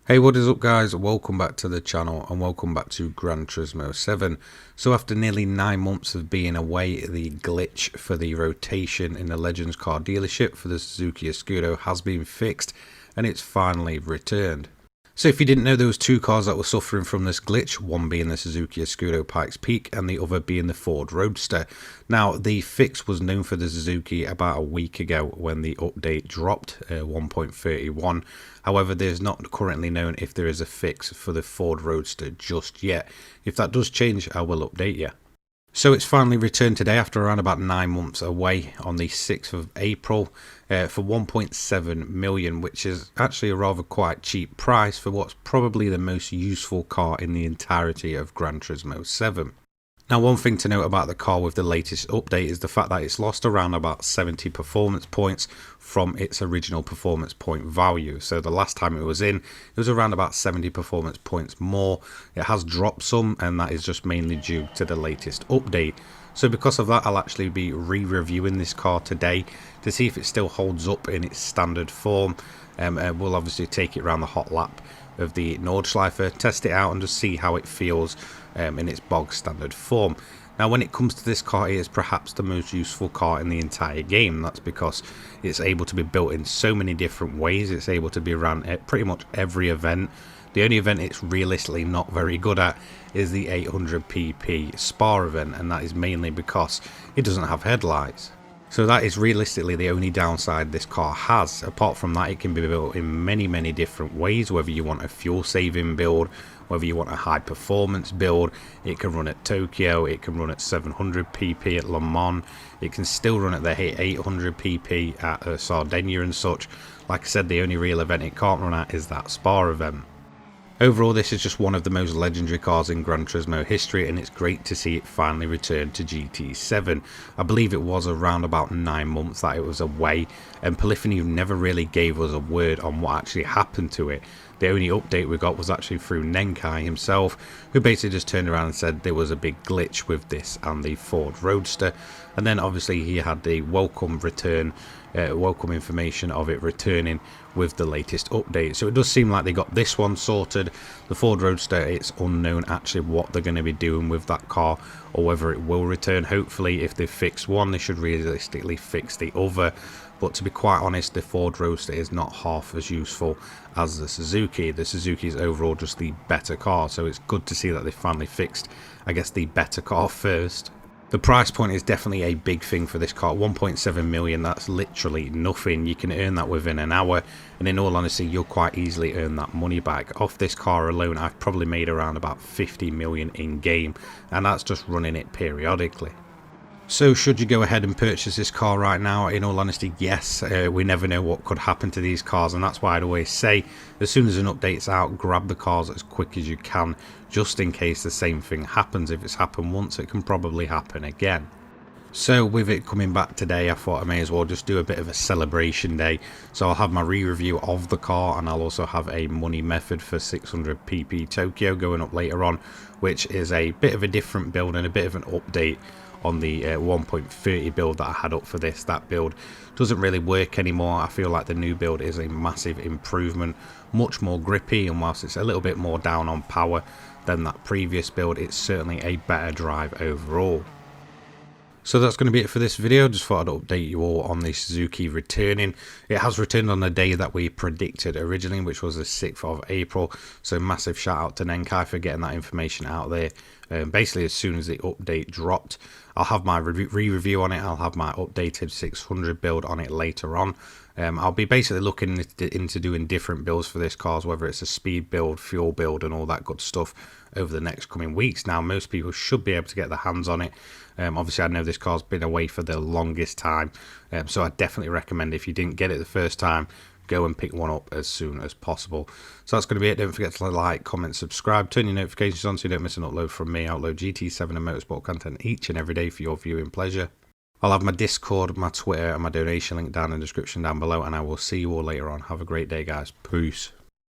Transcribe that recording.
Hey, what is up guys? Welcome back to the channel and welcome back to Gran Turismo 7. So after nearly 9 months of being away, the glitch for the rotation in the Legends car dealership for the Suzuki Escudo has been fixed and it's finally returned. So if you didn't know, there was two cars that were suffering from this glitch, one being the Suzuki Escudo Pikes Peak and the other being the Ford Roadster. Now the fix was known for the Suzuki about a week ago when the update dropped 1.31. However, there's not currently known if there is a fix for the Ford Roadster just yet. If that does change, I will update you. So it's finally returned today after around about 9 months away on the 6th of April for 1.7 million, which is actually a rather quite cheap price for what's probably the most useful car in the entirety of Gran Turismo 7. Now, one thing to note about the car with the latest update is the fact that it's lost around about 70 performance points from its original performance point value. So the last time it was in, it was around about 70 performance points more. It has dropped some, and that is just mainly due to the latest update. So because of that, I'll actually be re-reviewing this car today to see if it still holds up in its standard form. We'll obviously take it around the hot lap of the Nordschleife, test it out and just see how it feels in its bog standard form. Now when it comes to this car, it is perhaps the most useful car in the entire game. That's because it's able to be built in so many different ways. It's able to be run at pretty much every event. The only event it's realistically not very good at is the 800 pp Spa event, and that is mainly because it doesn't have headlights. So that is realistically the only downside this car has. Apart from that, it can be built in many different ways, whether you want a fuel saving build, whether you want a high performance build. It can run at Tokyo, it can run at 700 pp at Le Mans, it can still run at the 800 pp at Sardinia and such. Like I said, the only real event it can't run at is that Spa event. Overall, this is just one of the most legendary cars in Gran Turismo history, and it's great to see it finally return to GT7. I believe it was around about 9 months that it was away, and Polyphony never really gave us a word on what actually happened to it. The only update we got was actually through Nenkai himself, who basically just turned around and said there was a big glitch with this and the Ford Roadster, and then obviously he had the welcome return, welcome information of it returning with the latest update. So it does seem like they got this one sorted. The Ford Roadster, it's unknown actually what they're going to be doing with that car or whether it will return. Hopefully if they fix one, they should realistically fix the other. But to be quite honest, the Ford Roadster is not half as useful as the Suzuki. The Suzuki is overall just the better car, so it's good to see that they finally fixed, I guess, the better car first. The price point is definitely a big thing for this car. 1.7 million, that's literally nothing. You can earn that within an hour, and in all honesty, you'll quite easily earn that money back. Off this car alone, I've probably made around about 50 million in game, and that's just running it periodically. So should you go ahead and purchase this car right now? In all honesty, yes. We never know what could happen to these cars, and that's why I'd always say as soon as an update's out, grab the cars as quick as you can, just in case the same thing happens. If it's happened once, it can probably happen again. So with it coming back today, I thought I may as well just do a bit of a celebration day. So I'll have my re-review of the car, and I'll also have a money method for 600 pp Tokyo going up later on, which is a bit of a different build and a bit of an update on the 1.30 build that I had up for this. That build doesn't really work anymore. I feel like the new build is a massive improvement, much more grippy, and whilst it's a little bit more down on power than that previous build, it's certainly a better drive overall. So that's going to be it for this video. Just thought I'd update you all on the Suzuki returning. It has returned on the day that we predicted originally, which was the 6th of April. So massive shout out to Nenkai for getting that information out there. Basically as soon as the update dropped. I'll have my re-review on it. I'll have my updated 600 build on it later on. I'll be basically looking into doing different builds for this car, whether it's a speed build, fuel build and all that good stuff over the next coming weeks. Now most people should be able to get their hands on it. Obviously I know this car's been away for the longest time, so I definitely recommend if you didn't get it the first time, go and pick one up as soon as possible. So that's going to be it. Don't forget to like, comment, subscribe, turn your notifications on so you don't miss an upload from me. I upload GT7 and motorsport content each and every day for your viewing pleasure. I'll have my Discord, my Twitter and my donation link down in the description down below, and I will see you all later on. Have a great day guys. Peace.